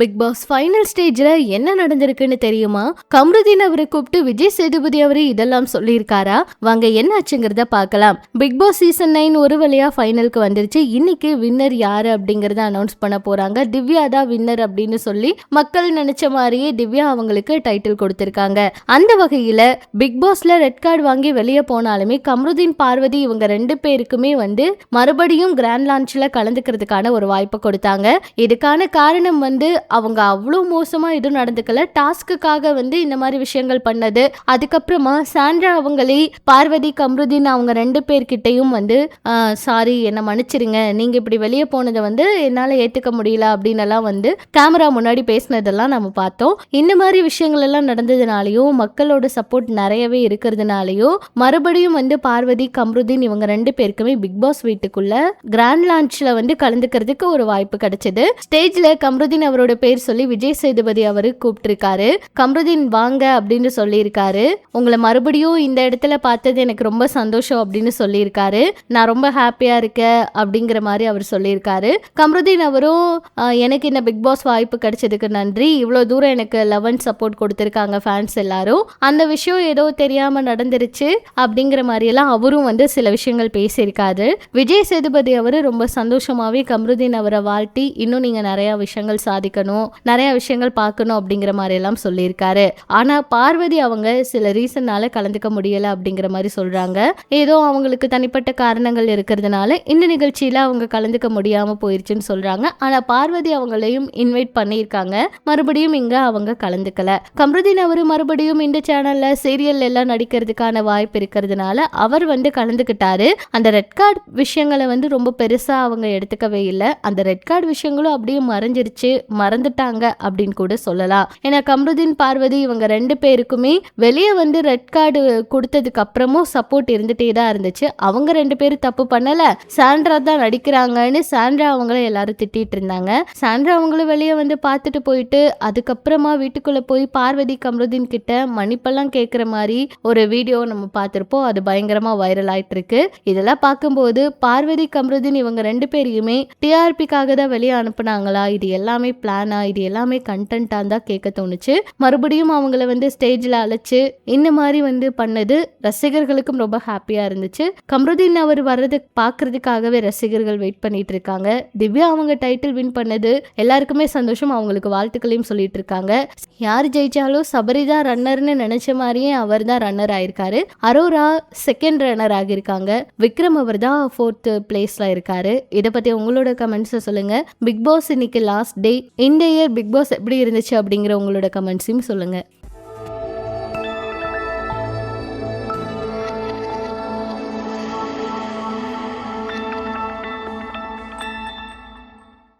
Big pass final ஸ்டேஜ்ல என்ன நடந்திருக்குன்னு தெரியுமா? கம்ருதீன் அவரை கூப்பிட்டு விஜய் சேதுபதி அவரு இதெல்லாம் சொல்லியிருக்காரா? வாங்க என்ன ஆச்சுங்கிறத பார்க்கலாம். பிக் பாஸ் சீசன் 9 ஒரு வழியா ஃபைனலுக்கு வந்துருச்சு. இன்னைக்கு வின்னர் யாரு அப்படிங்கறத அனௌன்ஸ் பண்ண போறாங்க. திவ்யா தான் வின்னர் அப்படின்னு சொல்லி மக்கள் நினைச்ச மாதிரியே திவ்யா அவங்களுக்கு டைட்டில் கொடுத்திருக்காங்க. அந்த வகையில பிக் பாஸ்ல ரெட் கார்டு வாங்கி வெளியே போனாலுமே கம்ருதீன் பார்வதி இவங்க ரெண்டு பேருக்குமே மறுபடியும் கிராண்ட் லான்ச்ல கலந்துக்கிறதுக்கான ஒரு வாய்ப்பை கொடுத்தாங்க. இதுக்கான காரணம் அவங்க அவ்வளோ மோசமா எதுவும் நடந்துக்கல. டாஸ்க்குக்காக இந்த மாதிரி விஷயங்கள் பண்ணது. அதுக்கப்புறமா சாண்ட்ரா அவங்களே பார்வதி கம்ருதீன் அவங்க ரெண்டு பேர்கிட்டையும் சாரி என்னை மன்னிச்சிருங்க, நீங்க இப்படி வெளியே போனதை என்னால ஏத்துக்க முடியல அப்படின்னு எல்லாம் கேமரா முன்னாடி பேசினதெல்லாம் நம்ம பார்த்தோம். இந்த மாதிரி விஷயங்கள் எல்லாம் நடந்ததுனாலயும் மக்களோட சப்போர்ட் நிறையவே இருக்கிறதுனாலயும் மறுபடியும் பார்வதி கம்ருதீன் இவங்க ரெண்டு பேருக்குமே பிக் பாஸ் வீட்டுக்குள்ள கிராண்ட் லான்ச்ல கலந்துக்கிறதுக்கு ஒரு வாய்ப்பு கிடைச்சது. ஸ்டேஜ்ல கம்ருதீன் அவரோட பேர் சொல்லி விஜய் சேதுபதி அவரு கூப்பிட்டிருக்காரு. கம்ருதீன் வாங்க அப்படின்னு சொல்லியிருக்காரு. உங்களை மறுபடியும் இந்த இடத்துல பார்த்தது எனக்கு ரொம்ப சந்தோஷம் அப்படின்னு சொல்லியிருக்காரு. நான் ரொம்ப ஹாப்பியா இருக்கேன் அப்படிங்கிற மாதிரி அவர் சொல்லியிருக்காரு. கம்ருதீன் அவரும் எனக்கு இந்த பிக் பாஸ் வாய்ப்பு கிடைச்சதுக்கு நன்றி, இவ்வளவு தூரம் எனக்கு லவ் அண்ட் சப்போர்ட் கொடுத்திருக்காங்க ஃபேன்ஸ் எல்லாரும், அந்த விஷயம் ஏதோ தெரியாம நடந்துருச்சு அப்படிங்கிற மாதிரி எல்லாம் அவரும் சில விஷயங்கள் பேசியிருக்காரு. விஜய் சேதுபதி அவரு ரொம்ப சந்தோஷமாவே கம்ருதீன் அவரை வாழ்த்தி இன்னும் நீங்க நிறைய விஷயங்கள் சாதிக்கணும், நிறைய விஷயங்கள் பார்க்கணும் அப்படிங்கிற மாதிரி எல்லாம் சொல்லியிருக்காரு. ஆனா பார்வதி அவங்க சில ரீசன்னால கலந்துக்க முடியல அப்படிங்கிற மாதிரி சொல்றாங்க. ஏதோ அவங்களுக்கு தனிப்பட்ட காரணங்கள் இருக்கிறதுனால இந்த நிகழ்ச்சியில அவங்க கலந்துக்க முடியாம போயிருச்சுன்னு சொல்றாங்க. ஆனா பார்வதி அவங்களையும் இன்வைட் பண்ணியிருக்காங்க, மறுபடியும் இங்க அவங்க கலந்துக்கல. கம்ருதீன் அவரு மறுபடியும் இந்த சேனல்ல சீரியல் எல்லாம் நடிக்கிறதுக்கான வாய்ப்பு இருக்கிறதுனால அவர் கலந்துக்கிட்டாரு. அந்த ரெட் கார்டு விஷயங்களை ரொம்ப பெருசா அவங்க எடுத்துக்கவே இல்லை. அந்த ரெட் கார்டு விஷயங்களும் அப்படியே மறைஞ்சிருச்சு, மறந்துட்டாங்க அப்படின்னு கூட சொல்லலாம். ஏன்னா கம்ருதீன் பார்வதி இவங்க ரெண்டு பேருக்குமே வெளியே ரெட் கார்டு கொடுத்ததுக்கு அப்புறமும் சப்போர்ட் இருந்துட்டே தான் இருந்துச்சு. அவங்க ரெண்டு பேரும் தப்பு பண்ணல, சாண்ட்ரா தான் நடிக்கிறாங்கன்னு சாண்ட்ரா அவங்கள எல்லாரும் திட்டிட்டு இருந்தாங்க. சாண்ட்ரா அவங்களும் வெளியே பார்த்துட்டு போயிட்டு அதுக்கப்புறமா வீட்டுக்குள்ள போய் பார்வதி கம்ருதீன் கிட்ட மன்னிப்பெல்லாம் கேட்கிற மாதிரி ஒரு வீடியோ நம்ம பார்த்திருப்போம். அது பயங்கரமா வைரல் ஆயிட்டு இருக்கு. இதெல்லாம் பார்க்கும்போது பார்வதி கம்ருதீன் இவங்க ரெண்டு பேரையுமே டிஆர்பிக்காக தான் வெளியே அனுப்புனாங்களா, இது எல்லாமே பிளானா, இது எல்லாமே கண்டென்ட்டா தான் கேட்க தோணுச்சு. மறுபடியும் அவங்கள ஸ்டேஜ்ல அழைச்சு இந்த மாதிரி பண்ணது ரசிகர்களுக்கும் ரொம்ப ஹாப்பியா இருந்துச்சு. கம்ருதீன் அவர் வர்றது பாக்குறதுக்காகவே ரசிகர்கள் வெயிட் பண்ணிட்டு இருக்காங்க. திவ்யா அவங்க டைட்டில் வின் பண்ணது எல்லாருக்குமே சந்தோஷம், அவங்களுக்கு வாழ்த்துக்களையும் சொல்லிட்டு இருக்காங்க. யார் ஜெயிச்சாலும் சபரிதா ரன்னர்னு நினைச்ச மாதிரியே அவர் தான் ரன்னர் ஆயிருக்காரு. அரோரா செகண்ட் ரன்னர் ஆகியிருக்காங்க. விக்ரம் அவர் தான் 4th பிளேஸ்ல இருக்காரு. இதை பத்தி உங்களோட கமெண்ட்ஸ் சொல்லுங்க. பிக் பாஸ் இன்னைக்கு லாஸ்ட் டே. இந்த இயர் பிக் பாஸ் எப்படி இருந்துச்சு அப்படிங்கிற உங்களோட கமெண்ட்ஸையும் சொல்லுங்க.